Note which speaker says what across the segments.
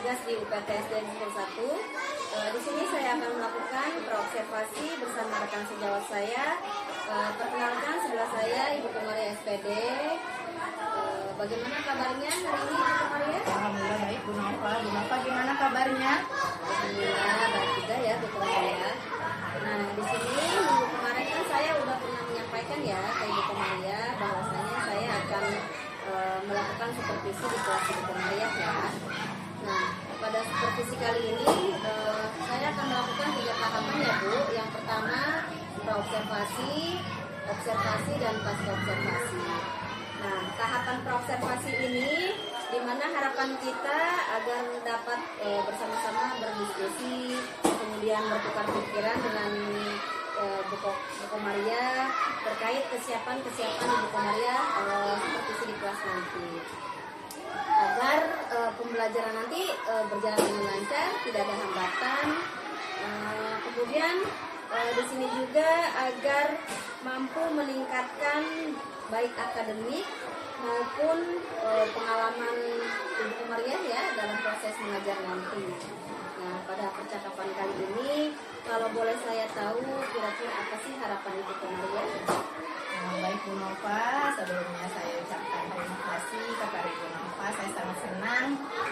Speaker 1: tugas di UPTSD Negeri 1. Di sini saya akan melakukan praobservasi bersama rekan sejawat saya. Perkenalkan, sebelah saya Ibu Komaria SPD. Bagaimana kabarnya hari ini Ibu Komaria?
Speaker 2: Alhamdulillah baik Bu Nova. Bu Nova gimana kabarnya?
Speaker 1: Alhamdulillah baik juga ya Bu Komaria. Nah, di sini minggu kemarin kan saya udah pernah menyampaikan ya ke Ibu Komaria bahwasanya saya akan melakukan supervisi di kelas Ibu Komaria ya. Nah, pada supervisi kali ini saya akan melakukan 3 tahapan ya Bu. Yang pertama praobservasi, observasi dan pasca observasi. Nah, tahapan praobservasi ini di mana harapan kita agar dapat bersama-sama berdiskusi, kemudian bertukar pikiran dengan Bu Komaria terkait kesiapan Ibu Komaria supervisi di kelas nanti. Agar pembelajaran nanti berjalan dengan lancar, tidak ada hambatan. Kemudian di sini juga agar mampu meningkatkan baik akademik maupun pengalaman Ibu Komaria ya dalam proses mengajar nanti. Nah, pada percakapan kali ini, kalau boleh saya tahu kira-kira apa sih harapan Ibu Komaria?
Speaker 2: Baik Bu Nova, sebelumnya saya ucapkan terima kasih kepada Bu Nova. Saya sangat senang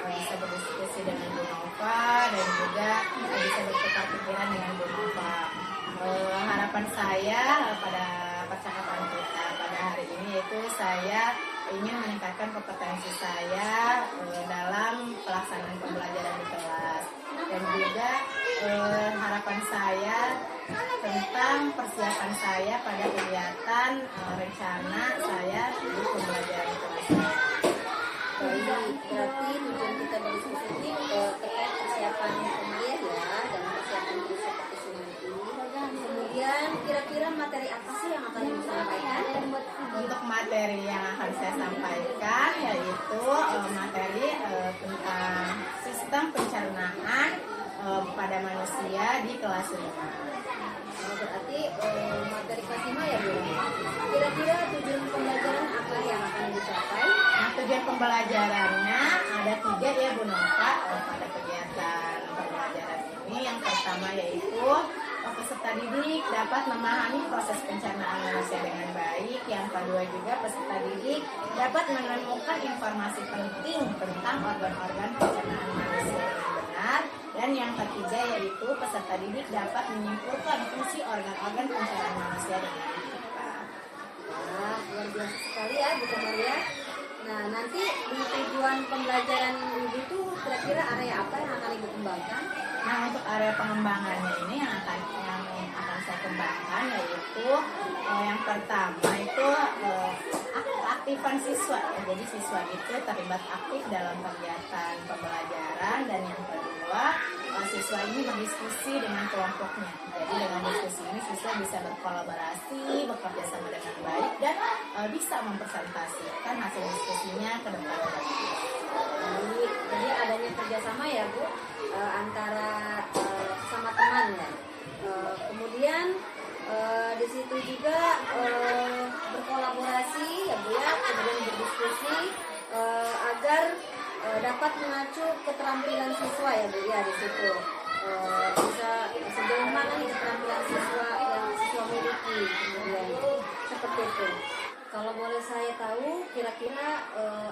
Speaker 2: bisa berdiskusi dengan Bu Nova dan juga bisa bertukar pikiran dengan Bu Nova. Harapan saya pada percakapan kita pada hari ini yaitu saya ingin meningkatkan kompetensi saya dalam pelaksanaan pembelajaran di kelas, dan juga harapan saya tentang persiapan saya pada kegiatan rencana saya di pembelajaran di kelas.
Speaker 1: Baik, berarti tujuan kita berdiskusi ini terkait persiapan Komaria ya dalam persiapan supervisi nanti. Kemudian kira-kira materi apa sih yang akan Ibu sampaikan?
Speaker 2: Untuk materi yang akan saya sampaikan yaitu materi tentang sistem pencernaan pada manusia di kelas 5.
Speaker 1: Berarti materi kelas 5 ya Bu? Kira-kira tujuan pembelajaran apa yang akan dicapai?
Speaker 2: Nah, tujuan pembelajarannya ada 3 ya Bu Nova pada kegiatan pembelajaran ini. Yang pertama yaitu peserta didik dapat memahami proses pencernaan manusia dengan baik. Yang kedua juga peserta didik dapat menemukan informasi penting tentang organ-organ pencernaan manusia dengan benar. Dan yang ketiga yaitu peserta didik dapat menyimpulkan fungsi organ-organ pencernaan manusia dengan tepat.
Speaker 1: Wah, luar biasa sekali ya Bu Komaria. Nah, nanti di tujuan pembelajaran Ibu itu kira-kira area apa yang akan Ibu kembangkan?
Speaker 2: Nah, untuk area pengembangannya ini yang akan saya kembangkan yaitu yang pertama itu keaktifan siswa. Jadi siswa itu terlibat aktif dalam kegiatan pembelajaran, dan yang kedua siswa ini berdiskusi dengan kelompoknya. Jadi dengan diskusi ini siswa bisa berkolaborasi, bekerja sama dengan baik, dan bisa mempresentasikan hasil diskusinya ke depan.
Speaker 1: Jadi adanya kerjasama ya Bu antara sama teman ya. Kemudian di situ juga berkolaborasi ya Bu ya, kemudian berdiskusi agar dapat mengacu keterampilan siswa ya Bu ya di situ. Bisa sejauh mana nih keterampilan siswa yang siswa miliki, kemudian seperti itu. Kalau boleh saya tahu, kira-kira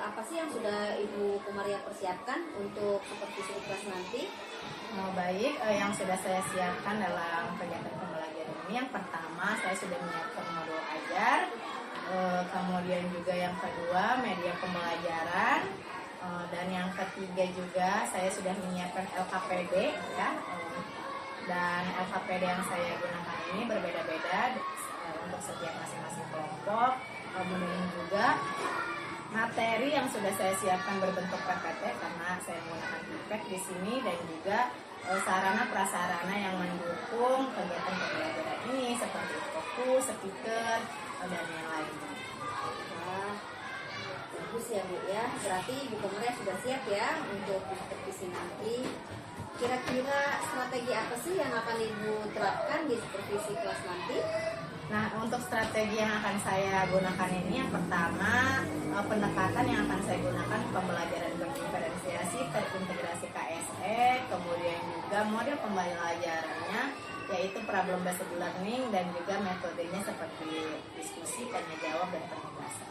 Speaker 1: apa sih yang sudah Ibu Komaria persiapkan untuk supervisi kelas nanti?
Speaker 2: Baik, yang sudah saya siapkan dalam kegiatan pembelajaran ini, yang pertama saya sudah menyiapkan modul ajar, kemudian juga yang kedua media pembelajaran, dan yang ketiga juga saya sudah menyiapkan LKPD ya, dan LKPD yang saya gunakan ini berbeda-beda untuk setiap masing-masing kelompok. Kemudian juga materi yang sudah saya siapkan berbentuk PPT karena saya menggunakan feedback di sini, dan juga sarana prasarana yang mendukung kegiatan pembelajaran ini seperti fokus, speaker, dan yang lainnya.
Speaker 1: Wah, bagus ya Bu ya. Berarti Ibu Komaria sudah siap ya untuk supervisi nanti. Kira-kira strategi apa sih yang akan Ibu terapkan di supervisi kelas nanti?
Speaker 2: Nah, untuk strategi yang akan saya gunakan ini, yang pertama pendekatan yang akan saya gunakan pembelajaran berdiferensiasi terintegrasi KS model pembelajarannya yaitu problem based learning dan juga metodenya seperti diskusi, tanya jawab, dan penugasan.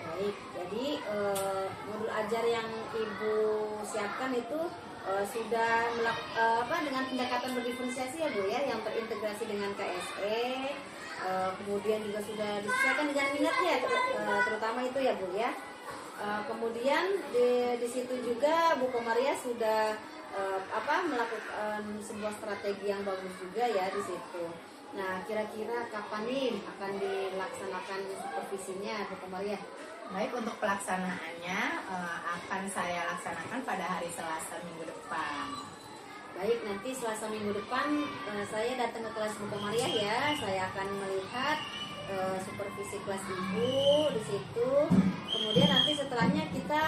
Speaker 1: Baik, jadi modul ajar yang Ibu siapkan itu sudah dengan pendekatan berdiferensiasi ya Bu ya, yang terintegrasi dengan KSE, kemudian juga sudah disesuaikan dengan minatnya, terutama itu ya Bu ya. Kemudian di situ juga Bu Komaria sudah melakukan sebuah strategi yang bagus juga ya di situ. Nah, kira-kira kapan nih akan dilaksanakan supervisinya Bu Komaria?
Speaker 2: Baik, untuk pelaksanaannya akan saya laksanakan pada hari Selasa minggu depan.
Speaker 1: Baik, nanti Selasa minggu depan saya datang ke kelas Bu Komaria ya. Saya akan melihat supervisi kelas Ibu di situ. Kemudian nanti setelahnya kita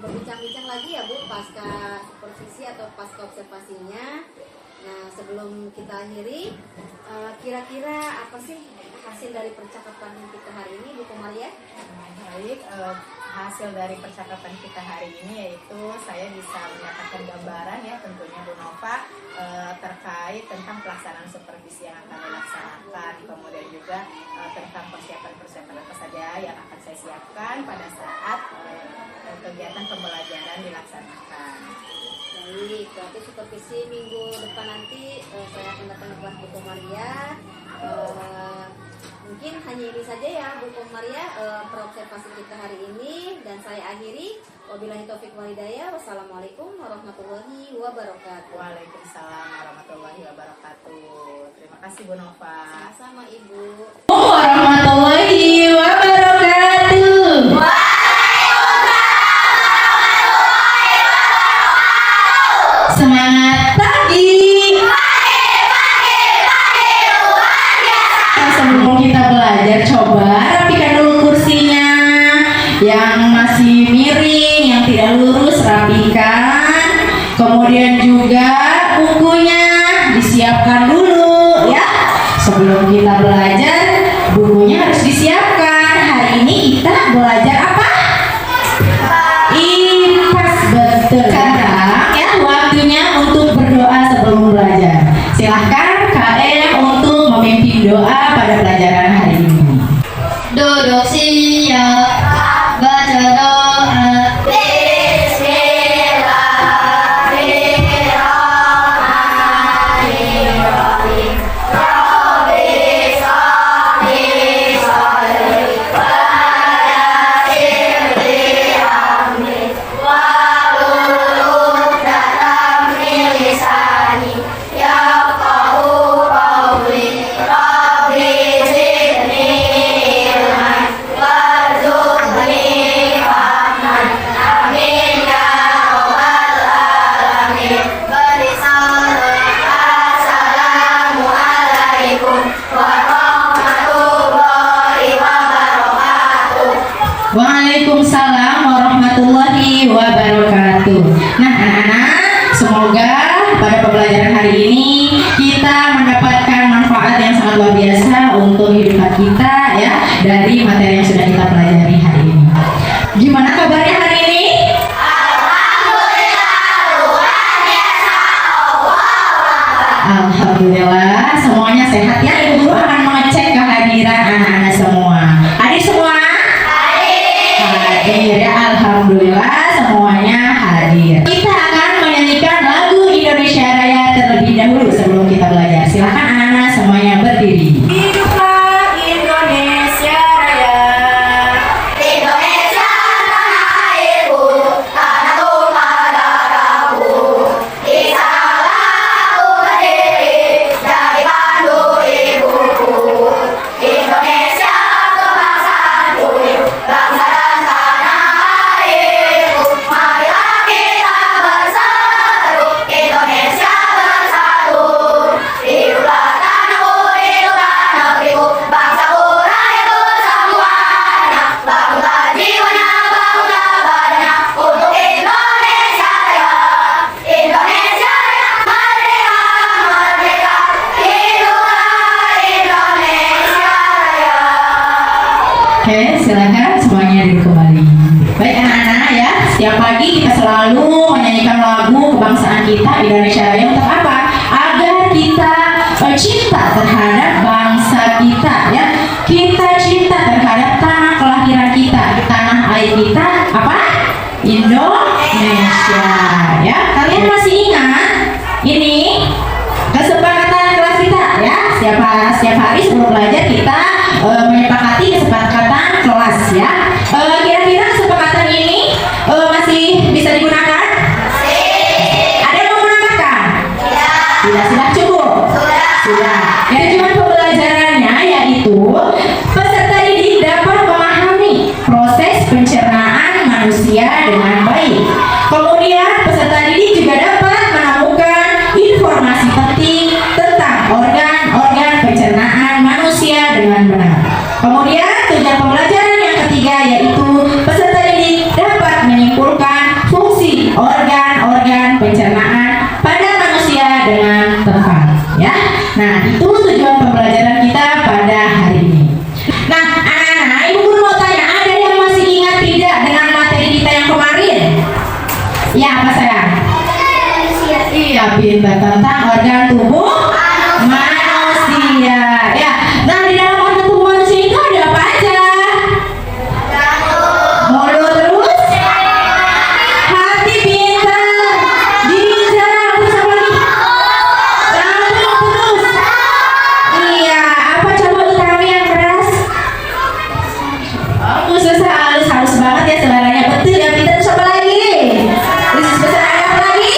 Speaker 1: berbincang-bincang lagi ya Bu, pasca supervisi atau pasca observasinya. Nah, sebelum kita akhiri, kira-kira apa sih hasil dari percakapan kita hari ini Bu Komaria?
Speaker 2: Baik, hasil dari percakapan kita hari ini yaitu saya bisa mendapatkan gambaran ya tentunya Bu Nova terkait tentang pelaksanaan supervisi yang akan dilaksanakan, kemudian juga tentang persiapan-persiapan apa saja yang akan saya siapkan pada saat kegiatan pembelajaran dilaksanakan.
Speaker 1: Baik, berarti supervisi minggu depan nanti saya akan datang ke kelas Bu Komaria. Mungkin hanya ini saja ya Bu Komaria perobservasi kita hari ini, dan saya akhiri. Wabillahi taufiq wal hidayah. Wassalamualaikum warahmatullahi wabarakatuh.
Speaker 2: Waalaikumsalam warahmatullahi wabarakatuh. Terima kasih Bu Nova.
Speaker 1: Sama-sama Ibu.
Speaker 3: Warahmatullahi wabarakatuh. Semangat pagi. Sebelum kita belajar, coba rapikan dulu kursinya. Yang masih miring, yang tidak lurus, rapikan. Kemudian juga bukunya disiapkan dulu ya. Sebelum kita belajar, bukunya harus disiapkan. Hari ini kita belajar apa? IPAS, betul. Sekarang ya waktunya untuk berdoa sebelum belajar. Silahkan KM untuk memimpin doa pada pelajaran hari ini.
Speaker 4: Duduk siap, baca doa.
Speaker 3: Waalaikumsalam warahmatullahi wabarakatuh. Nah anak-anak, semoga pada pembelajaran hari ini kita mendapatkan manfaat yang sangat luar biasa untuk hidup kita ya, dari materi yang sudah kita pelajari hari ini. Gimana kabarnya hari ini? Alhamdulillah semuanya sehat ya. Ibu guru akan mengecek kehadiran anak-anak semua. Hadir semua? Hadir ya, alhamdulillah semuanya hadir. Kita akan menyanyikan lagu Indonesia Raya terlebih dahulu sebelum kita belajar. Silakan anak-anak semuanya berdiri. Hiduplah Indonesia Raya.
Speaker 4: Indonesia tanah airku, tanah tumpah darahku. Di sanalah aku berdiri dari pandu ibuku. Indonesia kebangsaanku, bangsa dan tanah airku. Marilah kita
Speaker 3: lagi kita selalu menyanyikan lagu kebangsaan kita Indonesia Raya untuk apa? Agar kita cinta terhadap bangsa kita ya. Kita cinta terhadap tanah kelahiran kita, tanah air kita apa? Indonesia ya. Kalian masih ingat ini kesepakatan kelas kita ya? Setiap hari sebelum belajar kita menyepakati kesepakatan kelas ya. Kira-kira kesepakatan ini masih bisa digunakan? Ada yang mau menambahkan? Tidak, sudah cukup? Sudah. Tujuan pembelajarannya yaitu peserta didik dapat memahami proses pencernaan manusia dengan baik. Kemudian peserta didik juga dapat menemukan informasi penting tentang organ-organ pencernaan manusia dengan benar. Kemudian tujuan pembelajaran yang ketiga yaitu peserta didik dapat menyimpulkan fungsi organ-organ pencernaan pada manusia dengan tepat ya. Nah, itu tujuan pembelajaran kita pada hari ini. Nah, anak-anak, ibu guru mau tanya, ada yang masih ingat tidak dengan materi kita yang kemarin? Ya, apa sayang? Iya, pintar, tentang organ tubuh manusia ya. Nah, di dalam organ tubuh manusia itu ada apa aja? Mulut, terus hati, pintar, ginjal, terus apa lagi? Jantung, terus iya, apa coba utawi yang keras? Oh, usus halus, halus banget ya suaranya. Betul ya, pintar. Terus apa lagi? Usus besar, ada apa lagi?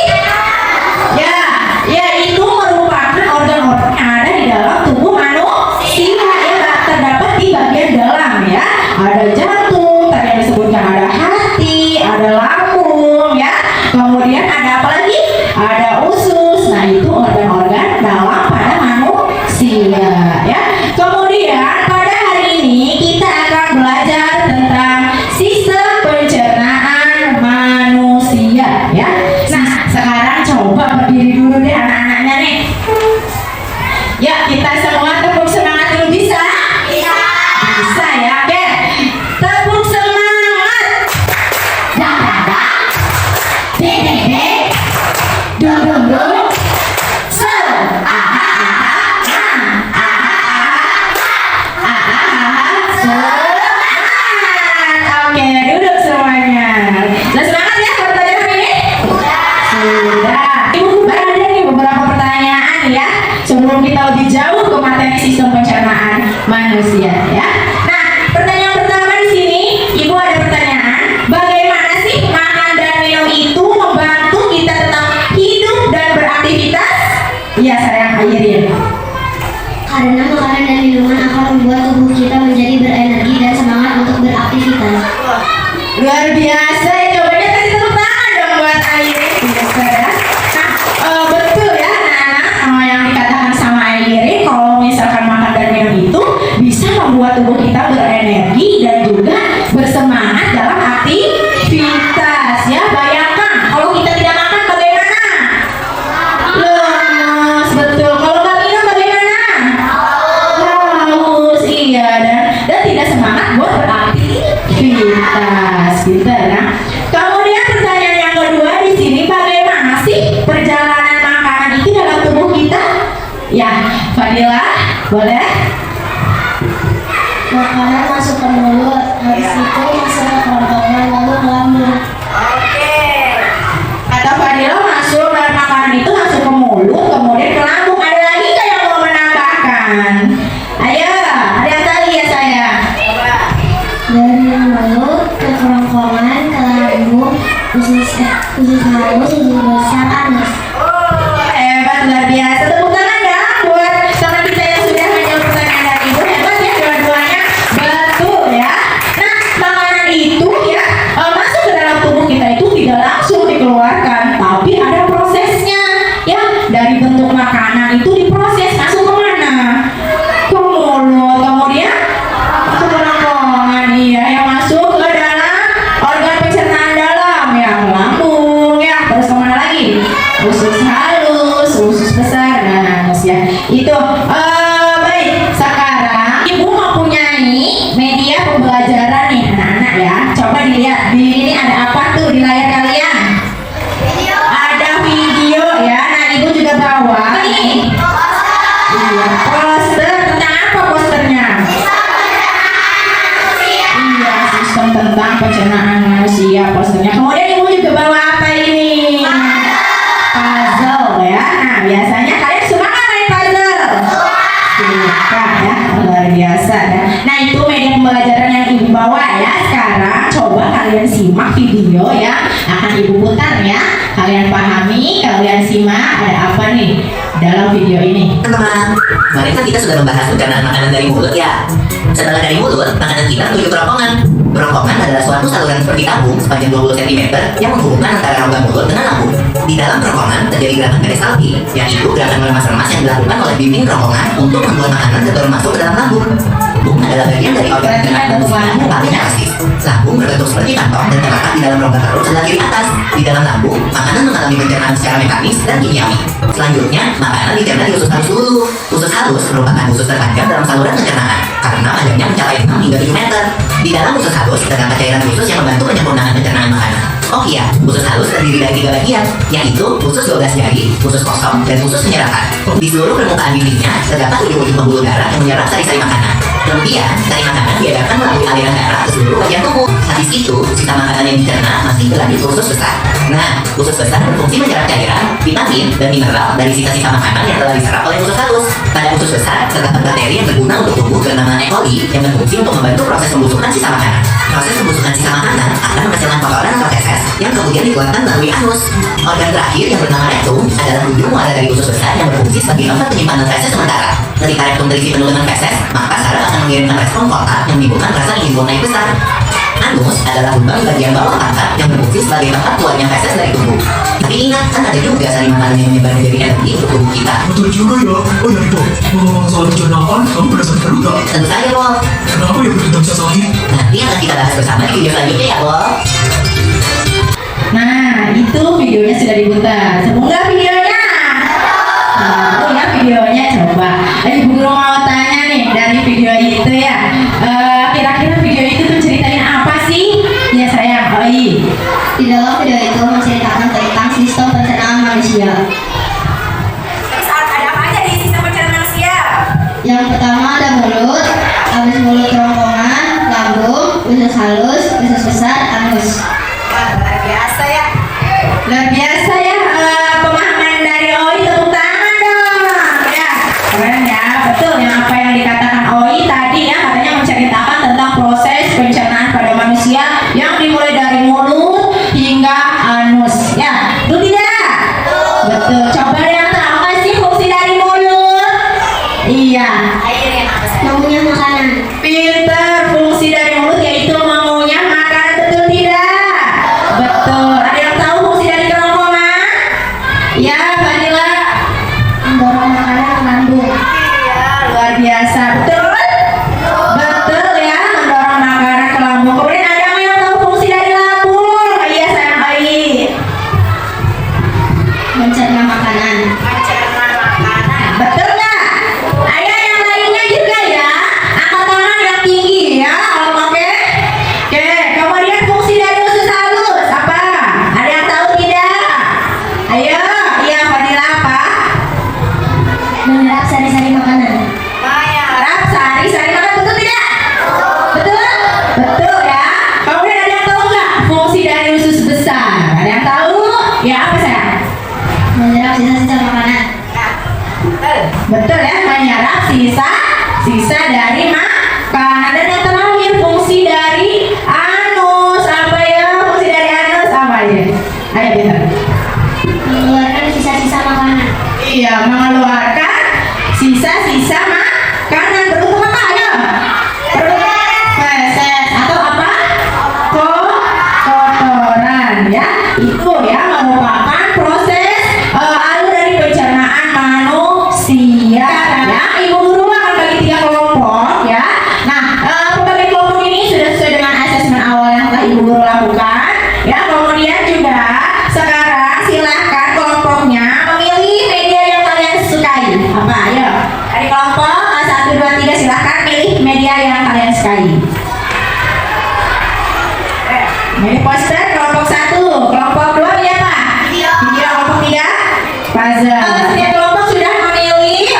Speaker 3: Ya, itu merupakan organ-organ yang ada di dalam tubuh manusia ya, terdapat di bagian dalam ya. Ada jantung, tadi yang disebutkan ada hati, ada lambung ya. Kemudian ada apa lagi? Ada usus. Nah, itu organ-organ dalam pada manusia ya. Kemudian pada hari ini kita akan belajar tentang sistem pencernaan manusia ya. Nah, sekarang coba berdiri dulu deh anak-anaknya nih. Ya, kita semua tepuk semangat dulu, bisa? Bisa ya. Oke. Tepuk semangat. Dang dang dang. Ding ding ding. Dung dung dung. Se. Semangat. Oke, duduk semuanya. Sudah semangat ya pertanyaan hari ini? Sudah. Ibu ada nih beberapa pertanyaan ya sebelum kita lebih jauh ke materi sistem pencernaan manusia ya. Nah, pertanyaan pertama di sini, Ibu ada pertanyaan, bagaimana sih makan dan minum itu membantu kita tetap hidup dan beraktivitas? Iya, sayang, Airin.
Speaker 5: Karena makanan dan minuman akan membuat tubuh kita menjadi berenergi dan semangat untuk beraktivitas.
Speaker 3: Luar biasa ya, coba deh kasih tepuk tangan dong buat Airin. Biasa ya. Nah, betul ya anak-anak, yang dikatakan sama Airin, kalau misalkan makan dan minum itu bisa membuat tubuh kita berenergi dan juga bersemangat dalam aktivitas ya. Bayangkan kalau kita tidak makan bagaimana? Lemas, betul. Kalau nggak minum bagaimana? Haus, iya, dan tidak semangat buat beraktivitas gitu ya. Kemudian pertanyaan yang kedua di sini, bagaimana sih perjalanan makanan itu dalam tubuh kita? Ya, Fadila, boleh?
Speaker 5: Makanan masuk ke mulut, habis itu masuk ke kerongkongan lalu ke lambung.
Speaker 3: Oke. Kata Fadila masuk dan makanan itu masuk ke mulut, kemudian ke lambung. Ada lagi nggak yang mau menambahkan? Ayo, ada yang tahu ya saya?
Speaker 5: Dari mulut ke kerongkongan ke lambung, usus halus, usus besar, anus.
Speaker 3: Oh, hebat, luar biasa. Tepuk tangan ya buat teman kita yang sudah menjawab pertanyaan dari Ibu. Hebat ya dua-duanya. Betul ya. Nah, makanan itu ya masuk ke dalam tubuh kita itu tidak langsung dikeluarkan, tapi ada prosesnya ya. Dari bentuk makanan itu diproses masuk ke mana? Ke mulut, kemudian ke kerongkongan. Iya, yang masuk ke dalam organ pencernaan dalam ya, lambung ya. Terus kemana lagi? Usus halus, usus besar, dan anus ya. Itu baik. Sekarang Ibu mempunyai media pembelajaran nih anak-anak ya. Coba dilihat di ini ada apa tuh di layar kalian? kalian simak video yang akan ibu putar ya. Kalian pahami, kalian simak ada apa nih dalam video ini.
Speaker 6: Teman-teman, kemarin kan kita sudah membahas pencernaan makanan dari mulut ya. Setelah dari mulut, makanan kita menuju kerongkongan. Kerongkongan adalah suatu saluran seperti tabung sepanjang 20 cm yang menghubungkan antara rongga mulut dengan lambung. Di dalam kerongkongan terjadi gerakan peristaltik, yaitu gerakan meremas-remas yang dilakukan oleh dinding kerongkongan untuk membuat makanan segera masuk ke dalam lambung. Lambung adalah bagian dari organ pencernaan manusia yang paling elastis. Lambung berbentuk seperti kantong dan terletak di dalam rongga perut sebelah kiri atas. Di dalam lambung, makanan mengalami pencernaan secara mekanis dan kimiawi. Selanjutnya, makanan dicerna di usus halus dulu. Usus halus merupakan usus terpanjang dalam saluran pencernaan karena panjangnya mencapai 6 hingga 7 meter. Di dalam usus halus terdapat cairan khusus yang membantu penyempurnaan pencernaan makanan. Oh iya, usus halus terdiri dari 3 bagian, yaitu usus 12 jari, usus kosong, dan usus penyerapan. Di seluruh permukaan dindingnya terdapat ujung-ujung pembuluh darah yang menyerap sari-sari makanan. Kemudian, sari makanan diedarkan melalui aliran darah ke seluruh bagian tubuh. Habis itu, sisa makanan yang dicerna masih berlanjut ke usus besar. Nah, usus besar berfungsi menyerap cairan, vitamin, dan mineral dari sisa-sisa makanan yang telah diserap oleh usus halus. Pada usus besar terdapat bakteri yang berguna untuk tubuh bernama E. coli yang berfungsi untuk membantu proses pembusukan sisa makanan. Proses pembusukan sisa makanan akan menghasilkan kotoran atau feses yang kemudian dikeluarkan melalui anus. Organ terakhir yang bernama rektum adalah ujung muara dari usus besar yang berfungsi sebagai tempat penyimpanan feses sementara. Ketika rektum terisi penuh dengan feses, maka saraf akan mengirimkan respon kontak yang menimbulkan rasa ingin buang air besar. Anus adalah lubang bagian bawah pantat yang berfungsi sebagai tempat keluarnya feses dari tubuh. Tapi ingat, kan ada juga sari makanan yang menyebar menjadi energi untuk tubuh kita.
Speaker 7: Betul juga ya. Oh ya itu, soal pencernaan, kamu pernah sakit perut gak?
Speaker 6: Tentu saja, Wol.
Speaker 7: Kenapa ya perut bisa sakit?
Speaker 6: Nanti akan kita bahas bersama di video selanjutnya ya, Wol.
Speaker 3: Nah, itu videonya sudah diputar. Semoga videonya. Nah, ya videonya coba. Ibu guru mau tanya nih dari video itu ya. Kira-kira video itu tuh ceritain apa sih? Ya sayang, Oi.
Speaker 5: Di dalam video itu menceritakan tentang sistem pencernaan manusia.
Speaker 2: Terus ada apa aja di sistem pencernaan manusia?
Speaker 5: Yang pertama ada mulut, habis mulut kerongkongan, lambung, usus halus, usus besar, anus.
Speaker 2: Wah, luar biasa ya.
Speaker 3: Luar biasa ya pemahaman dari Oi, tepuk tangan dong. Ya, keren ya, betul yang apa yang dikatakan Oi tadi ya, katanya menceritakan tentang proses pencernaan pada manusia yang dimulai dari mulut hingga anus. Ya, betul tidak? Betul. Coba yang tahu nggak sih fungsi dari mulut? Iya.
Speaker 5: Mengunyah makanan.
Speaker 3: Pinter, fungsi dari mulut yaitu mengunyah makanan, betul tidak? Betul. Ada yang tahu fungsi dari kerongkongan? Ya, Fadila.
Speaker 5: Mendorong makanan ke lambung.
Speaker 3: Iya, luar biasa. Betul? Betul ya, mendorong makanan ke lambung. Kemudian ada yang tahu fungsi dari lambung? Iya, sayang Ai.
Speaker 5: Mencerna makanan.
Speaker 2: Pencernaan makanan.
Speaker 3: Betul nggak? Ada yang lainnya juga ya. Angkat tangan yang tinggi ya. Oke. Oke. Kemudian fungsi dari usus halus apa? Ada yang tahu tidak? Ayo. Iya, Fadila apa?
Speaker 5: Menyerap sari-sari makanan.
Speaker 2: Maya.
Speaker 3: Harap sari-sari makan, betul tidak? Betul? Betul ya. Kemudian ada yang tahu nggak fungsi dari usus besar? Ada yang tahu? Ya apa sayang?
Speaker 5: Menyerap sisa-sisa makanan.
Speaker 3: Betul ya, menyerap sisa dari makanan. Dan yang terakhir fungsi dari anus apa ya? Fungsi dari anus apa ya? Ayo pintar.
Speaker 5: Mengeluarkan sisa-sisa makanan.
Speaker 3: Iya, mengeluarkan sisa-sisa makanan. Beruntung apa? Ayo. Feses atau apa? Kotoran ya. Itu ya merupakan proses alur dari pencernaan manusia ya. Ibu guru akan bagi 3 kelompok ya. Nah, pembagian kelompok ini sudah sesuai dengan asesmen awal yang telah ibu guru lakukan ya. Kemudian juga sekarang silahkan kelompoknya memilih media yang kalian sukai. Apa? Ayo. Dari kelompok 1, 2, 3 silahkan pilih media yang kalian sukai. Ini poster kelompok 1, kelompok 2 ya Pak? Video. Kelompok 3 puzzle. Setiap kelompok sudah memilih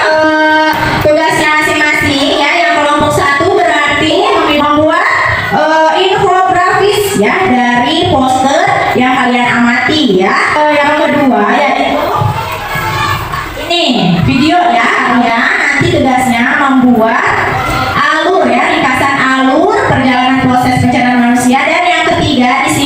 Speaker 3: tugasnya masing-masing ya. Yang kelompok 1 berarti membuat infografis ya dari poster yang kalian amati ya. Yang kedua yaitu ini video ya. Kalian nanti tugasnya membuat alur ya, ringkasan alur perjalanan proses pencernaan manusia. Dan yang ketiga di sini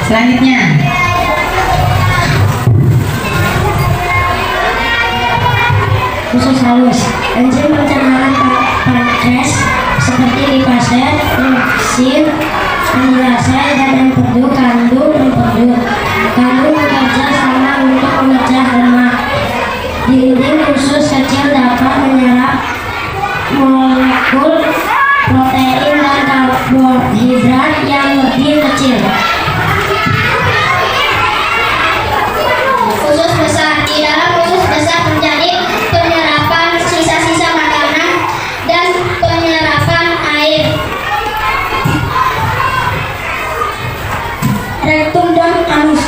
Speaker 3: Selanjutnya.
Speaker 5: Khusus halus, enzim pencernaan pankreas seperti lipase, limsin, amilase, dan empedu kandung bekerja sama untuk memecah lemak. Dinding khusus kecil dapat menyerap molekul protein dan karbohidrat yang lebih kecil. Khusus besar, di dalam khusus besar terjadi penyerapan sisa-sisa makanan dan penyerapan air. Rektum dan anus,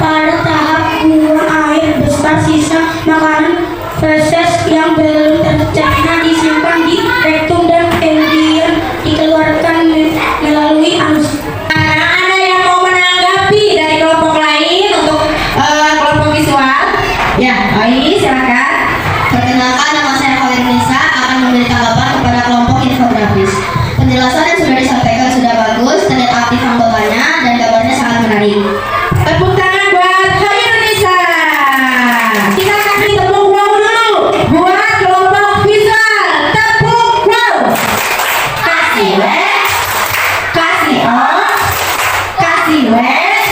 Speaker 5: pada tahap buang air besar sisa makanan feses yang belum tercerna disimpan di rektum dan kemudian dikeluarkan melalui anus.
Speaker 3: Ada yang mau menanggapi dari kelompok lain untuk kelompok visual? Ya, Oi, silakan.
Speaker 5: Perkenalkan, nama saya Khalid Nisa akan memberi tanggapan kepada kelompok infografis. Penjelasan yang sudah disampaikan sudah bagus, terlihat aktif anggotanya dan gambarnya sangat menarik.
Speaker 3: Tepuk tangan buat Khairul Nisa. Kita kasih tepuk wow dulu buat kelompok visual. Tepuk wow. Kasih wes, kasih on, kasih wes.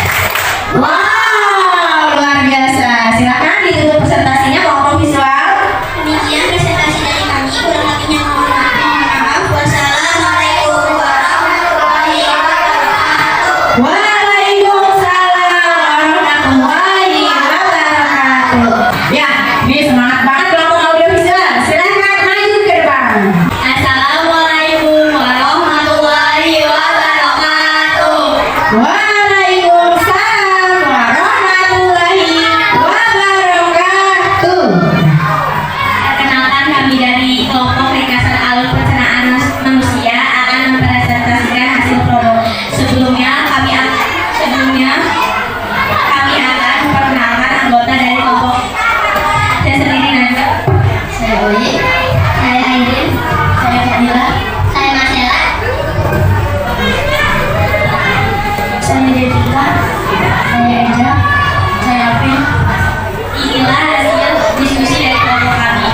Speaker 3: Wow, luar biasa. Silakan ditutup presentasinya kelompok visual.
Speaker 5: Demikian presentasi dari kami, kurang lebihnya mohon maaf. Wassalamualaikum warahmatullahi wabarakatuh.
Speaker 3: Waalaikumsalam warahmatullahi wabarakatuh. Ya, ini semangat banget kelompok audiovisual. Silakan maju ke depan.
Speaker 5: Assalamualaikum warahmatullahi wabarakatuh.
Speaker 3: Waalaikumsalam warahmatullahi wabarakatuh.
Speaker 5: Perkenalkan, kami dari kelompok ringkasan alur pencernaan manusia akan mempresentasikan hasil promo. Sebelumnya kami akan memperkenalkan anggota dari kelompok. Saya sendiri Najwa. Saya Oli. Saya Aidin. Saya Fadila. Saya Marcella. Saya Devika. Saya Eja. Saya Alvin. Inilah hasil diskusi dari kelompok kami.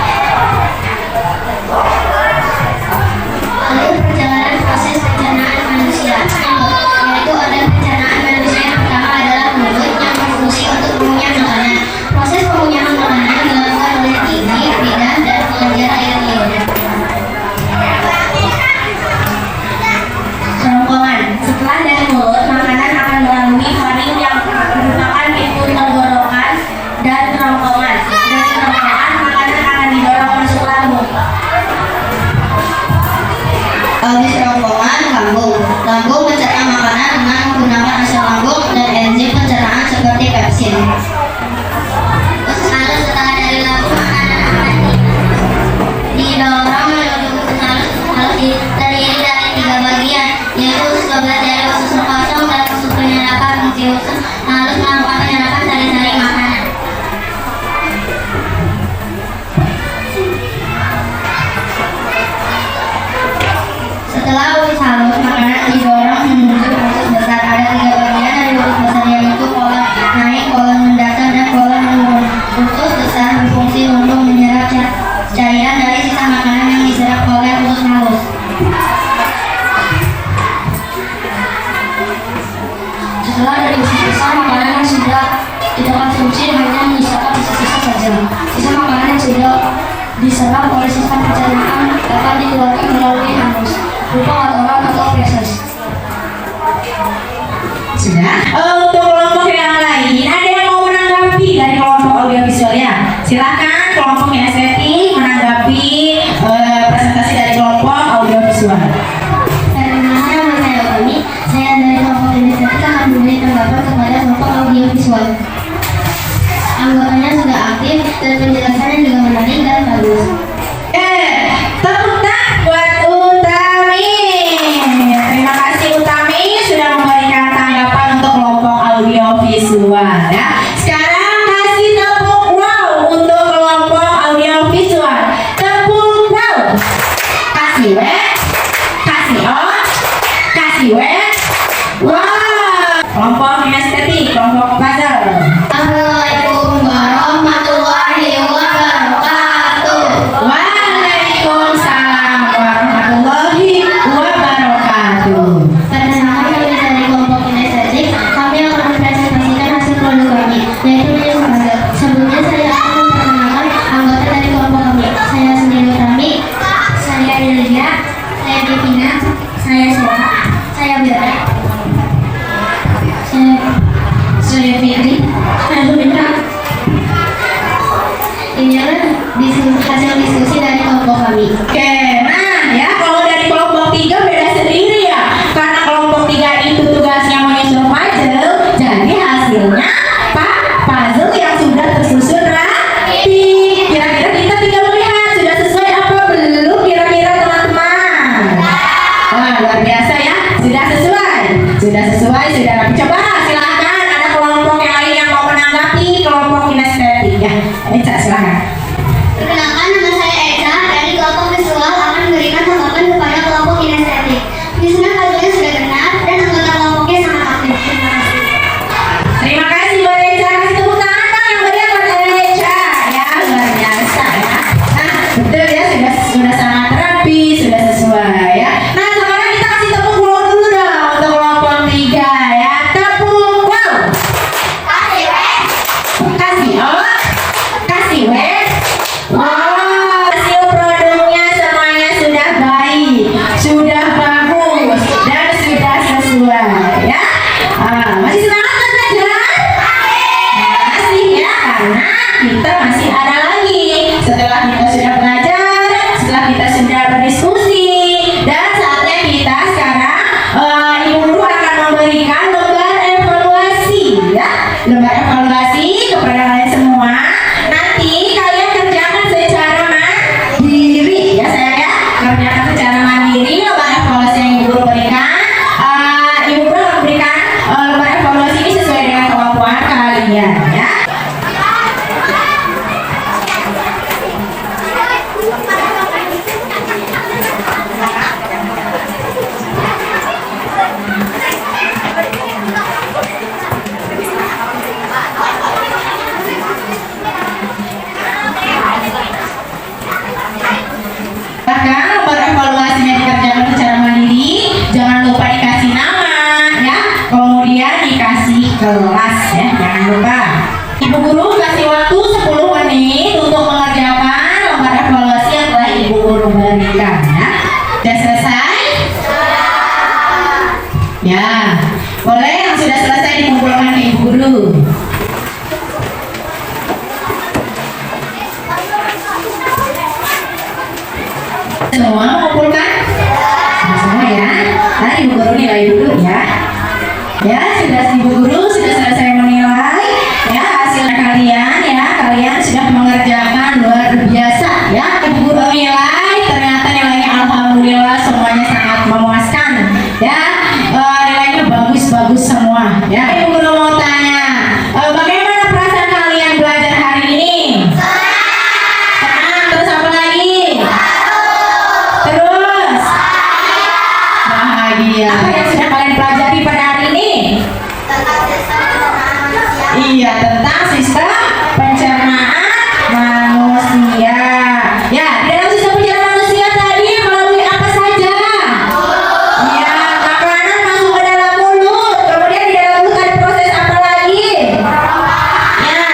Speaker 5: Alur perjalanan proses pencernaan manusia, yaitu organ pencernaan manusia yang pertama adalah mulut yang berfungsi untuk mengunyah makanan. Proses pengunyahan makanan dilakukan oleh gigi, lidah, dan kelenjar air liur. Kerongkongan. Setelah dari mulut, makanan akan melalui faring yang merupakan pintu tenggorokan dan kerongkongan. Dari kerongkongan, makanan akan didorong masuk lambung. Habis kerongkongan, lambung. Lambung mencerna makanan dengan menggunakan asam lambung dan enzim pencernaan seperti pepsin. Usus halus. Setelah dari lambung, makanan akan didorong menuju usus halus. Usus halus terdiri dari 3 bagian, yaitu usus babak dari usus kosong dan usus penyerapan. Fungsi usus halus melakukan penyerapan sari-sari makanan. Setelah usus halus, makanan didorong menuju usus besar. Ada 3 bagian dari usus besar, yaitu kolon naik, kolon mendatar, dan kolon menurun. Usus besar berfungsi untuk menyerap cairan dari sisa makanan yang diserap oleh usus halus. Setelah dari usus besar, makanan yang sudah tidak konsumsi hanya menyisakan sisa-sisa saja. Sisa makanan yang sudah diserap oleh sistem pencernaan dapat dikeluarkan melalui anus, berupa kotoran atau feses.
Speaker 3: Sudah. Untuk kelompok yang lain, ada yang mau menanggapi dari kelompok audiovisual ya? Silakan kelompoknya estetik menanggapi presentasi dari kelompok audiovisual.
Speaker 5: Perkenalkan, nama saya Oni. Saya dari kelompok estetik akan memberi tanggapan kepada kelompok audiovisual. Anggotanya sudah aktif dan penjelasannya juga menarik dan bagus.
Speaker 3: Tepuk tangan buat Utami. Terima kasih Utami sudah memberikan tanggapan untuk kelompok audiovisual ya. Sekarang kasih tepuk wow untuk kelompok audiovisual. Tepuk wow. Kasih wes, kasih on, kasih wes. Wow. Kelompok
Speaker 5: Fitri. Inilah hasil diskusi dari kelompok kami.
Speaker 3: Oke, nah ya kalau dari kelompok 3 beda sendiri ya. Karena kelompok 3 itu tugasnya menyusun puzzle, jadi hasilnya puzzle yang sudah tersusun rapi. Kira-kira kita tinggal melihat sudah sesuai apa belum kira-kira teman-teman. Wah luar biasa ya, sudah sesuai, sudah rapi. Coba silakan ada kelompok yang lain yang mau menanggapi kelompok kinestetik ya. Eca silakan.
Speaker 5: Perkenalkan, nama saya Eca dari kelompok visual akan memberikan tanggapan kepada kelompok kinestetik. Penyusunan puzzle-nya sudah benar dan anggota kelompoknya sangat aktif. Terima kasih.
Speaker 3: Terima kasih buat Eca, kasih tepuk tangan dong yang meriah buat Eca ya, luar biasa ya. Nah betul ya, sudah sangat rapi, sudah sesuai ya. Nah sekarang kita kasih tepuk wow dulu dong untuk kelompok 3 ya. Tepuk wow. Kasih wes. Wow, hasil produknya semuanya sudah baik, sudah bagus dan sudah sesuai ya. Masih semangat kan belajar? Masih ya, karena kita masih ada lagi. Setelah kita sudah belajar, setelah kita sudah berdiskusi, dan saatnya kita sekarang Ibu Guru akan memberikan lembar evaluasi ya, lembar evaluasi kepada kalian semua. Nanti kalian kerjakan secara mandiri ya saya ya, kerjakan secara mandiri lembar evaluasi yang Ibu Guru berikan. Ibu Guru akan berikan lembar evaluasi ini sesuai dengan kemampuan kalian ya. Bahkan lembar evaluasinya dikerjakan secara mandiri, jangan lupa dikasih nama ya, kemudian dikasih kelas ya, jangan lupa. Ibu Guru kasih waktu 10 menit untuk mengerjakan lembar evaluasi yang telah Ibu Guru berikan ya. Sudah selesai? Ya, boleh yang sudah selesai dikumpulkan ke Ibu Guru. Semua mengumpulkan? Semua ya. Nah Ibu Guru nilai dulu ya. Ya sudah Ibu Guru sudah selesai menilai ya hasil kalian ya. Kalian sudah mengerjakan luar biasa ya. Ibu Guru nilai ternyata nilainya alhamdulillah semuanya sangat memuaskan ya. Nilainya bagus-bagus semua ya. Ibu Guru mau tanya, bagaimana perasaan kalian belajar hari ini? Senang. Terus apa lagi? Terus bahagia. Apa yang sudah kalian pelajari pada hari ini? Iya, tentang sistem pencernaan manusia. Ya, di dalam sistem pencernaan manusia tadi melalui apa saja? Iya, makanan masuk ke dalam mulut. Kemudian di dalam mulut ada proses apa lagi? Ya,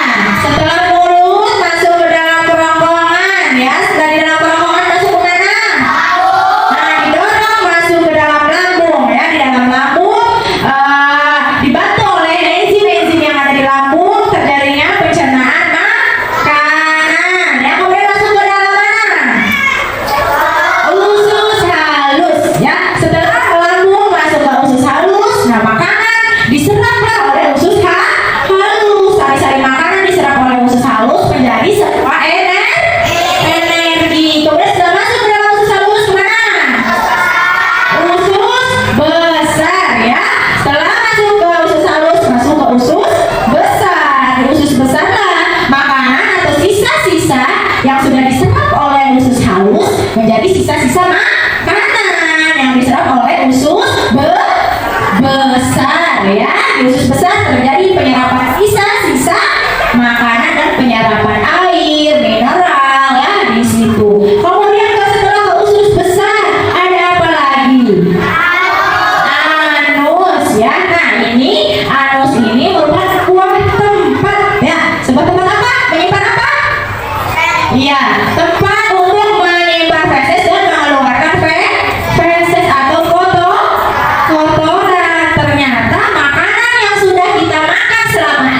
Speaker 3: setelah mulut masuk ke dalam kerongkongan. Ya, setelah di dalam kerongkongan masuk ke mana? Nah, didorong masuk ke dalam lambung. Ya, di dalam lambung dibantu oleh enzim-enzim yang ada di lambung terjadinya pencernaan makanan. Ya, kemudian masuk ke dalam mana? Usus halus. Ya, setelah lambung masuk ke usus halus, nah makanan diseraplah oleh usus halus. Sari-sari makanan diserap oleh usus halus menjadi sebuah energi. Kemudian setelah masuk ke dalam usus halus kemana? Usus besar ya. Setelah masuk ke usus halus masuk ke usus besar. Di usus besar lah makanan atau sisa-sisa yang sudah diserap oleh usus halus menjadi sisa-sisa makanan yang diserap oleh usus besar ya. Di usus besar terjadi penyerapan sisa-sisa makanan dan penyerapan air, mineral ya di situ. Kemudian setelah ke usus besar ada apa lagi? Anus ya. Nah ini anus ini merupakan sebuah tempat ya. Sebuah tempat apa? Menyimpan apa? Iya, tempat untuk menyimpan feses dan mengeluarkan feses atau kotoran. Ternyata makanan yang sudah kita makan selama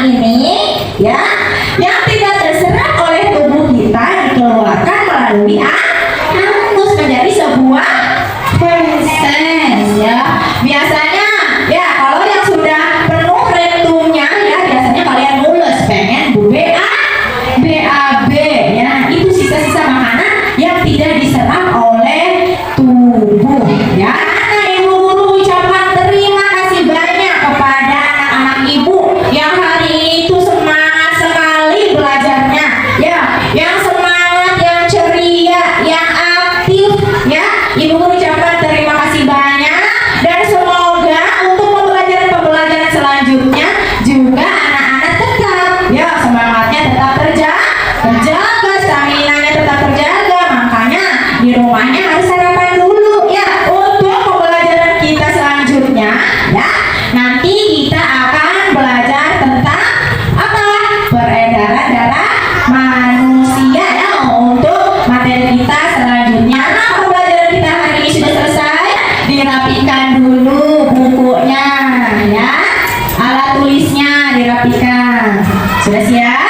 Speaker 3: tulisnya dirapikan. Sudah siap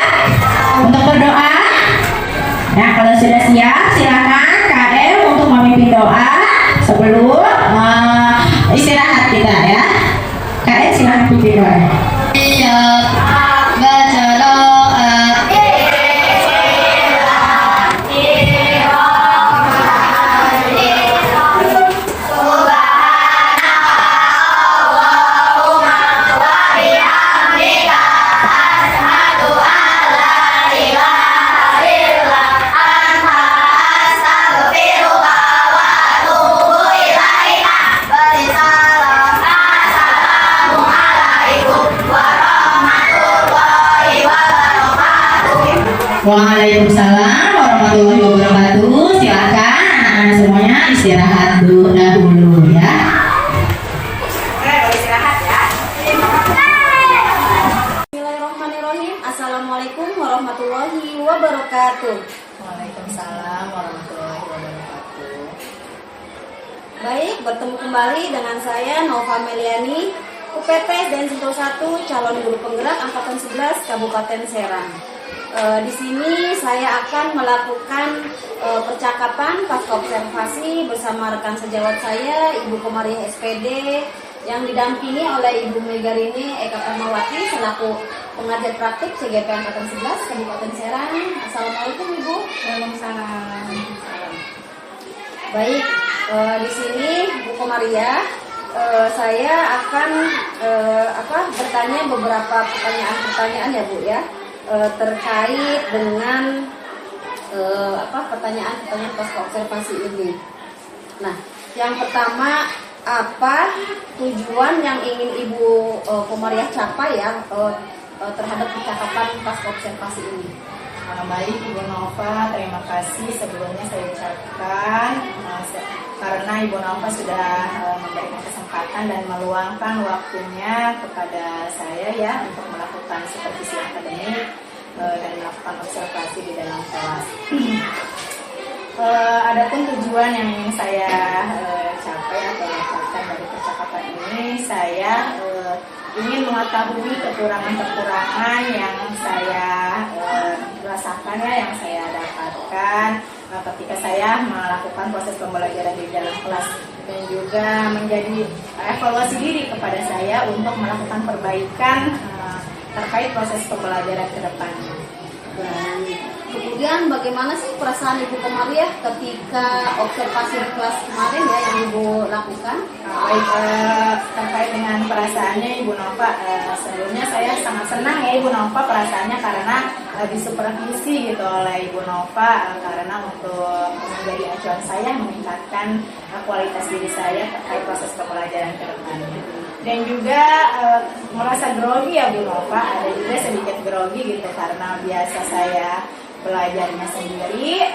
Speaker 3: untuk berdoa? Nah, kalau sudah siap, silakan KM untuk memimpin doa sebelum istirahat kita ya. KM silakan pimpin doa.
Speaker 5: Siap, baca doa.
Speaker 3: Waalaikumsalam warahmatullahi wabarakatuh. Silakan anak-anak semuanya istirahat dahulu ya.
Speaker 1: Bismillahirrahmanirrahim. Assalamualaikum warahmatullahi wabarakatuh.
Speaker 2: Waalaikumsalam warahmatullahi wabarakatuh.
Speaker 1: Baik, bertemu kembali dengan saya Nova Meliani, UPT Densil 1, calon guru penggerak angkatan 11 Kabupaten Serang. Di sini saya akan melakukan percakapan pasca observasi bersama rekan sejawat saya, Ibu Komariah SPD, yang didampingi oleh Ibu Megarini Eka Karmawati selaku pengajar praktik CGP angkatan 11 Kabupaten Serang. Assalamualaikum Ibu.
Speaker 2: Waalaikumsalam.
Speaker 1: Baik, di sini Bu Komariah, saya akan bertanya beberapa pertanyaan ya Bu ya. Terkait dengan pertanyaan pasca observasi ini. Nah, yang pertama, apa tujuan yang ingin Ibu Komariah capai ya terhadap percakapan pasca observasi ini?
Speaker 2: Baik Ibu Nova, terima kasih sebelumnya saya ucapkan karena Ibu Nova sudah memberikan kesempatan dan meluangkan waktunya kepada saya ya untuk melakukan supervisi akademik dan melakukan observasi di dalam kelas. Adapun tujuan yang ingin saya capai atau dapatkan dari percakapan ini, saya ingin mengetahui kekurangan-kekurangan yang saya rasakan ya, yang saya dapatkan ketika saya melakukan proses pembelajaran di dalam kelas, dan juga menjadi evaluasi diri kepada saya untuk melakukan perbaikan terkait proses pembelajaran ke depannya.
Speaker 1: Kemudian bagaimana sih perasaan Ibu Komariah ketika observasi di kelas kemarin ya yang Ibu lakukan?
Speaker 2: Baik, terkait dengan perasaannya Ibu Nova, sebelumnya saya sangat senang ya Ibu Nova perasaannya karena disupervisi gitu oleh Ibu Nova karena untuk menjadi acuan saya meningkatkan kualitas diri saya terkait proses pembelajaran ke depannya. Dan juga merasa grogi ya Bu Nova, ada juga sedikit grogi gitu karena biasa saya belajarnya sendiri,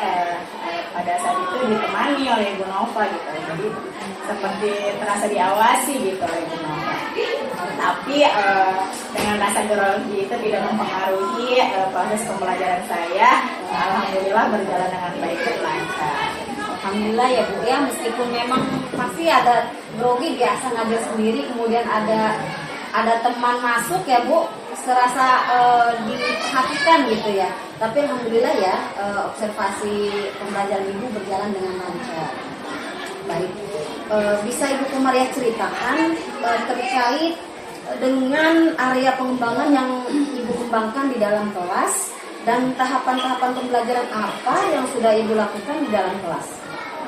Speaker 2: pada saat itu ditemani oleh Ibu Nova gitu, jadi seperti terasa diawasi gitu oleh Ibu Nova. Tapi dengan rasa grogi itu tidak mempengaruhi proses pembelajaran saya. Alhamdulillah berjalan dengan baik dan lancar.
Speaker 1: Alhamdulillah ya Bu ya, meskipun memang pasti ada grogi biasa ngajar sendiri, kemudian ada teman masuk ya Bu, serasa diperhatikan gitu ya. Tapi alhamdulillah ya, observasi pembelajaran Ibu berjalan dengan lancar. Baik, bisa Ibu Komariah ceritakan terkait dengan area pengembangan yang Ibu kembangkan di dalam kelas dan tahapan-tahapan pembelajaran apa yang sudah Ibu lakukan di dalam kelas?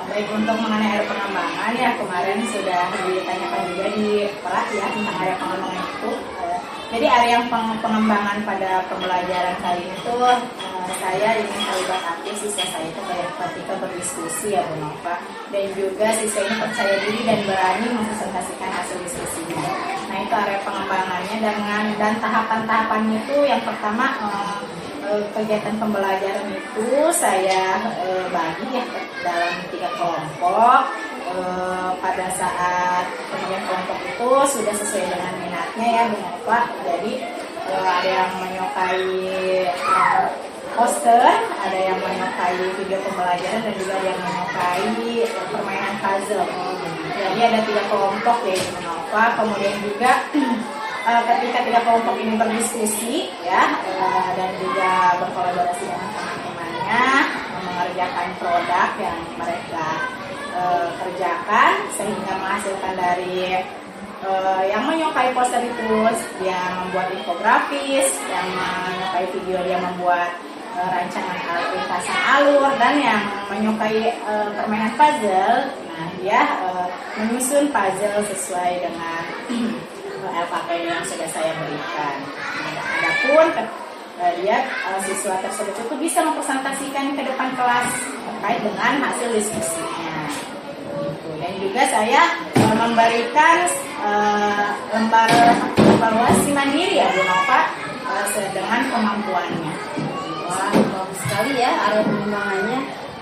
Speaker 2: Baik, untuk mengenai area pengembangan ya kemarin sudah ditanyakan juga di perat ya tentang area pengembangan itu. Jadi area pengembangan pada pembelajaran kali itu saya ingin terlibat aktif siswa saya itu ketika berdiskusi ya Bu Nova, dan juga siswa ini percaya diri dan berani mempresentasikan hasil diskusinya. Nah itu area pengembangannya dan tahapan-tahapannya itu yang pertama kegiatan pembelajaran itu saya bagi ya dalam 3 kelompok. Pada saat pemilihan kelompok itu sudah sesuai dengan minatnya ya Bu Nova. Jadi ada yang menyukai poster, ada yang menyukai video pembelajaran, dan juga ada yang menyukai permainan puzzle. Jadi ada 3 kelompok ya Bu Nova. Kemudian juga ketika tiga kelompok ini berdiskusi ya dan juga berkolaborasi dengan teman-temannya mengerjakan produk yang mereka kerjakan sehingga menghasilkan dari yang menyukai poster itu dia membuat infografis, yang menyukai video dia membuat rancangan lintasan alur, dan yang menyukai permainan puzzle, nah dia menyusun puzzle sesuai dengan LKPD yang sudah saya berikan. Adapun dia siswa tersebut itu bisa mempresentasikan ke depan kelas terkait dengan hasil diskusinya. Dan juga saya memberikan lembar evaluasi mandiri ya Bu Nova dengan kemampuannya.
Speaker 1: Wah, bagus sekali ya area pengembangannya.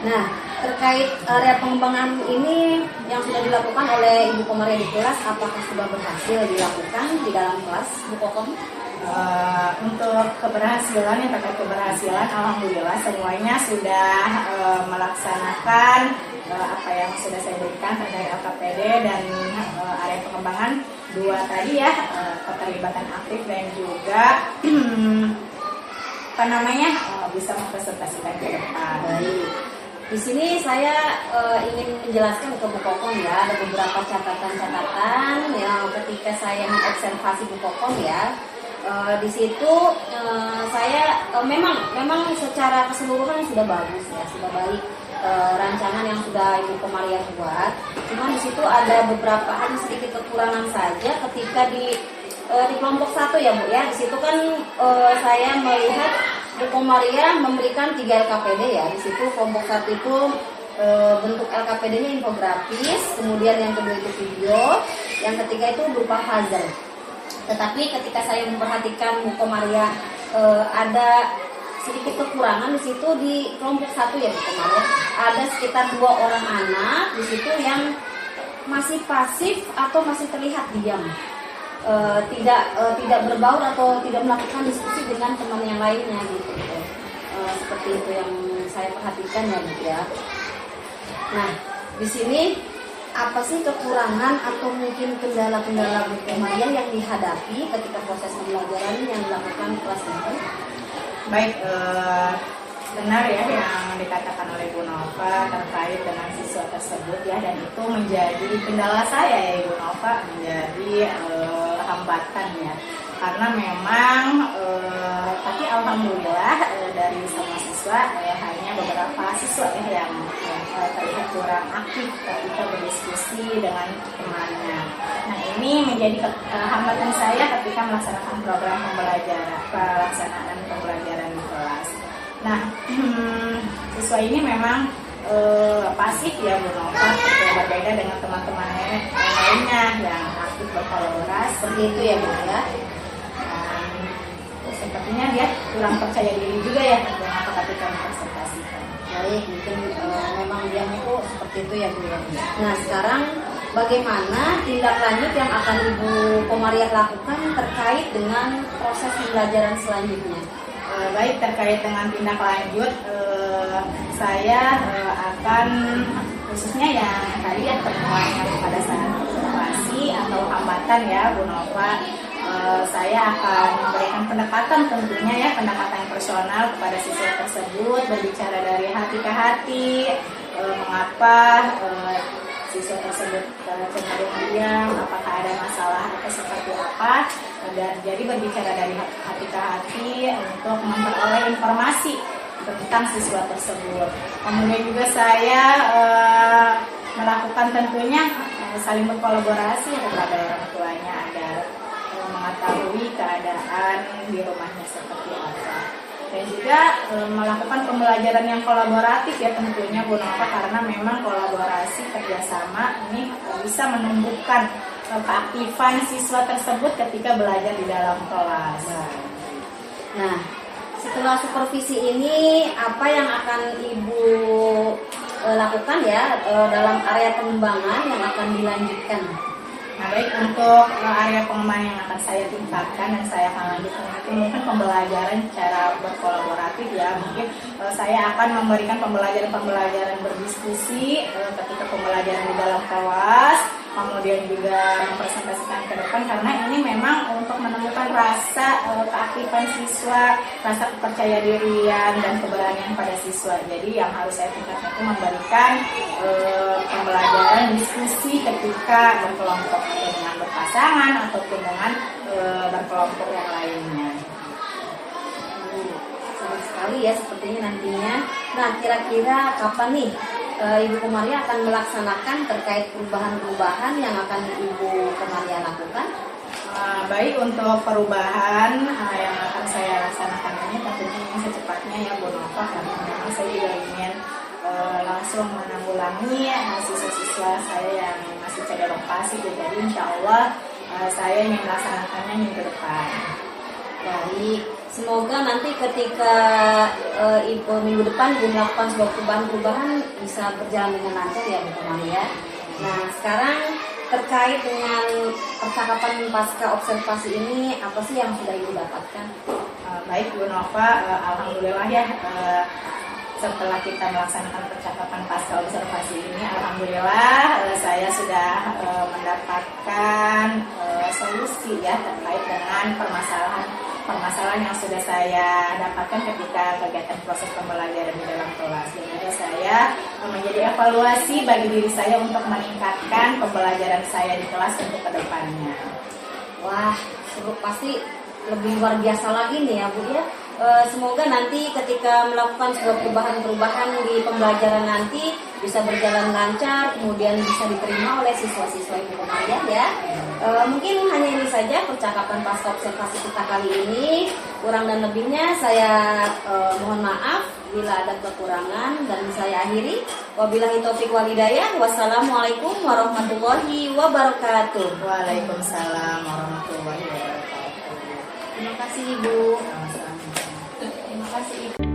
Speaker 1: Nah, terkait area pengembangan ini yang sudah dilakukan oleh Ibu Komaria di kelas, apakah sudah berhasil dilakukan di dalam kelas, Bu Kokom?
Speaker 2: Untuk keberhasilan, yang terkait keberhasilan, alhamdulillah semuanya sudah melaksanakan apa yang sudah saya berikan dari LKPD dan area pengembangan 2 tadi ya, keterlibatan aktif dan juga bisa mempresentasikan ke depan.
Speaker 1: Baik. Di sini saya ingin menjelaskan ke Bu Kokom ya, ada beberapa catatan-catatan yang ketika saya mengobservasi Bu Kokom ya. Di situ saya memang secara keseluruhan sudah bagus ya, sudah baik rancangan yang sudah Ibu Komaria buat. Cuma di situ ada beberapa sedikit kekurangan saja ketika di kelompok 1 ya Bu ya. Di situ kan saya melihat Bu Komaria memberikan 3 LKPD ya. Di situ kelompok 1 itu bentuk LKPD-nya infografis, kemudian yang kedua itu video, yang ketiga itu berupa puzzle. Tetapi ketika saya memperhatikan Bu Komaria ada sedikit kekurangan di situ di kelompok 1 ya Bu Komaria. Ada sekitar 2 orang anak di situ yang masih pasif atau masih terlihat diam. Tidak berbaur atau tidak melakukan diskusi dengan teman yang lainnya gitu. Seperti itu yang saya perhatikan ya Bu ya. Nah, di sini apa sih kekurangan atau mungkin kendala-kendala Bu Komaria yang dihadapi ketika proses pembelajaran yang dilakukan kelas ini?
Speaker 2: Baik, benar ya yang dikatakan oleh Bu Nova terkait dengan siswa tersebut ya, dan itu menjadi kendala saya ya Ibu Nova, menjadi hambatan ya, karena memang tapi alhamdulillah dari semua siswa hanya beberapa siswa ya yang terlihat kurang aktif ketika berdiskusi dengan temannya. Nah, ini menjadi hambatan saya ketika melaksanakan program pelaksanaan pembelajaran di kelas. Nah, siswa ini memang pasif ya Bu Nova, berbeda dengan teman-temannya yang lainnya yang aktif berkolaborasi.
Speaker 1: Seperti itu ya Bu ya.
Speaker 2: Sepertinya dia kurang percaya diri juga ya dengan ketika mempresentasikan.
Speaker 1: Baik, mungkin memang dia itu seperti itu ya Bu ya. Nah, sekarang bagaimana tindak lanjut yang akan Ibu Komaria lakukan terkait dengan proses pembelajaran selanjutnya?
Speaker 2: Baik, terkait dengan tindak lanjut, saya akan khususnya yang tadi ya terkait pada saat observasi atau hambatan ya Bu Nova, saya akan memberikan pendekatan tentunya ya, pendekatan personal kepada siswa tersebut, berbicara dari hati ke hati, mengapa siswa tersebut cenderung diam, apakah ada masalah atau seperti apa, dan jadi berbicara dari hati ke hati untuk memperoleh informasi tentang siswa tersebut. Kemudian juga saya melakukan tentunya saling berkolaborasi kepada orang tuanya agar mengetahui keadaan di rumahnya seperti apa, dan juga melakukan pembelajaran yang kolaboratif ya tentunya Bu Nova, karena memang kolaborasi kerjasama ini bisa menumbuhkan keaktifan siswa tersebut ketika belajar di dalam kelas.
Speaker 1: Nah, setelah supervisi ini apa yang akan Ibu lakukan ya dalam area pengembangan yang akan dilanjutkan?
Speaker 2: Nah, baik, untuk area pengembangan yang akan saya tingkatkan dan saya akan lanjutkan itu mungkin pembelajaran secara berkolaboratif ya. Mungkin saya akan memberikan pembelajaran berdiskusi ketika pembelajaran di dalam kelas, kemudian juga mempresentasikan ke depan, karena ini memang untuk menemukan rasa keaktifan siswa, rasa kepercaya dirian dan keberanian pada siswa. Jadi yang harus saya tingkatkan itu memberikan pembelajaran diskusi ketika berkelompok dengan berpasangan ataupun dengan berkelompok yang lainnya.
Speaker 1: Seru sekali ya sepertinya nantinya. Nah, kira-kira kapan nih Ibu Komaria akan melaksanakan terkait perubahan-perubahan yang akan Ibu Komaria lakukan?
Speaker 2: Baik, untuk perubahan yang akan saya laksanakan ini tentunya ingin secepatnya ya Bu Nova, karena memang saya juga ingin langsung menanggulangi siswa-siswa saya yang masih cadar lokasi. Jadi insya Allah saya ingin melaksanakannya minggu depan.
Speaker 1: Baik, semoga nanti ketika minggu depan melakukan sebuah perubahan-perubahan bisa berjalan dengan lancar ya Bu Komaria. Nah, sekarang terkait dengan percakapan pasca observasi ini, apa sih yang sudah Ibu dapatkan?
Speaker 2: Baik Bu Nova, alhamdulillah ya, setelah kita melaksanakan percakapan pasca observasi ini, alhamdulillah saya sudah mendapatkan solusi ya terkait dengan permasalahan yang sudah saya dapatkan ketika kegiatan proses pembelajaran di dalam kelas. Dan juga saya menjadi evaluasi bagi diri saya untuk meningkatkan pembelajaran saya di kelas untuk kedepannya.
Speaker 1: Wah, seru, pasti lebih luar biasa lagi nih ya Bu ya. Semoga nanti ketika melakukan sebuah perubahan-perubahan di pembelajaran nanti bisa berjalan lancar, kemudian bisa diterima oleh siswa-siswa Ibu Komaria ya. Mungkin hanya ini saja percakapan pasca observasi kita kali ini. Kurang dan lebihnya saya mohon maaf bila ada kekurangan, dan saya akhiri. Wabillahi taufiq wal hidayah. Wassalamualaikum warahmatullahi wabarakatuh.
Speaker 2: Waalaikumsalam warahmatullahi wabarakatuh.
Speaker 1: Terima kasih Ibu. Terima kasih Ibu.